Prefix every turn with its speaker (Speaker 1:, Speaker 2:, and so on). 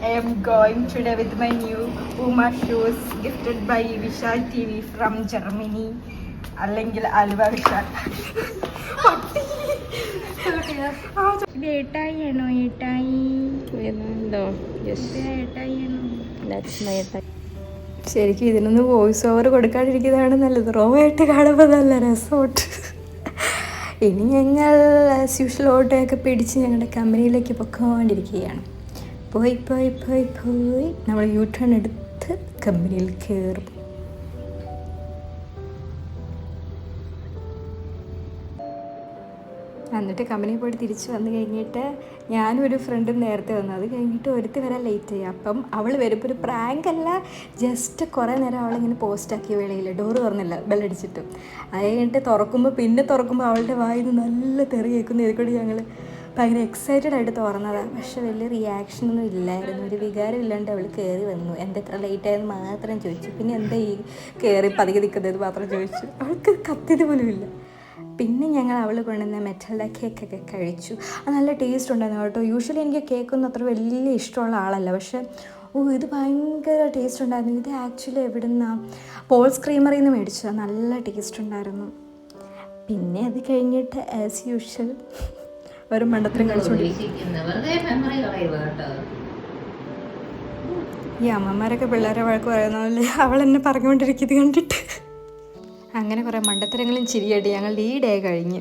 Speaker 1: I am going today with my new Puma shoes gifted by Vishal TV from Germany. അല്ലെങ്കിൽ ആലുവ വിശാൽ. ഇത് ഏട്ടായിയാണോ? ഏട്ടായി ശരിക്കും ഇതിനൊന്ന് voice over കൊടുക്കാണ്ടിരിക്കുന്നതാണ് നല്ലത്. Raw ആയിട്ട് കാണുമ്പോൾ നല്ല രസമുണ്ട്. ഇനി ഞങ്ങൾ ആസ് യൂഷ്വൽ ഓട്ടോയൊക്കെ പിടിച്ച് ഞങ്ങളുടെ കമ്പനിയിലേക്ക് പൊക്കോണ്ടിരിക്കുകയാണ്. പോയി പോയി പോയി പോയി നമ്മൾ യു ടേൺ എടുത്ത് കമ്പനിയിൽ കയറും. എന്നിട്ട് കമ്പനിയിൽ പോയിട്ട് തിരിച്ച് വന്നു കഴിഞ്ഞിട്ട് ഞാനും ഒരു ഫ്രണ്ടും നേരത്തെ വന്നു. അത് കഴിഞ്ഞിട്ട് ഒരുത്തി വരാൻ ലേറ്റായി. അപ്പം അവൾ വരുമ്പോൾ ഒരു പ്രാങ്ക് അല്ല, ജസ്റ്റ് കുറേ നേരം അവളിങ്ങനെ പോസ്റ്റാക്കി വെളിയിൽ ഡോറ് തുറന്നില്ല ബെല്ലടിച്ചിട്ട്. അത് കഴിഞ്ഞിട്ട് തുറക്കുമ്പോൾ അവളുടെ വായിൽ നിന്ന് നല്ല തെറി കേൾക്കുന്നു. ഇതുകൊണ്ട് ഞങ്ങൾ ഭയങ്കര എക്സൈറ്റഡ് ആയിട്ട് തുറന്നതാണ്. പക്ഷെ വലിയ റിയാക്ഷനൊന്നും ഇല്ലായിരുന്നു, ഒരു വികാരം ഇല്ലാണ്ട് അവൾ കയറി വന്നു. എന്താ ഇത്ര ലേറ്റായെന്ന് മാത്രം ചോദിച്ചു. പിന്നെ എന്താ ഈ കയറി പതുക്കെ നിൽക്കുന്നത് മാത്രം ചോദിച്ചു. അവൾക്ക് കത്തിയത് പോലും ഇല്ല. പിന്നെ ഞങ്ങൾ അവൾ കൊണ്ടുവന്ന മെറ്റൽഡ കേക്കൊക്കെ കഴിച്ചു. അത് നല്ല ടേസ്റ്റ് ഉണ്ടായിരുന്നു കേട്ടോ. യൂഷ്വലി എനിക്ക് കേക്കൊന്നും അത്ര വലിയ ഇഷ്ടമുള്ള ആളല്ല, പക്ഷേ ഇത് ഭയങ്കര ടേസ്റ്റ് ഉണ്ടായിരുന്നു. ഇത് ആക്ച്വലി എവിടെ നിന്നാണ്? പോൾസ് ക്രീമറിൽ നിന്ന് മേടിച്ചത്. നല്ല ടേസ്റ്റ് ഉണ്ടായിരുന്നു. പിന്നെ അത് കഴിഞ്ഞിട്ട് ആസ് യൂഷ്വൽ ഒരു മണ്ടത്തരം കളിച്ചുകൊണ്ടിരിക്കും. ഈ അമ്മമാരൊക്കെ പിള്ളേരെ വഴക്ക് പറയുന്നതല്ലേ അവൾ എന്നെ പറഞ്ഞുകൊണ്ടിരിക്കുന്നത് കണ്ടിട്ട്. അങ്ങനെ കുറേ മണ്ടത്തരങ്ങളും ചിരിയായിട്ട് ഞങ്ങളുടെ ഈ ഡേ കഴിഞ്ഞ്.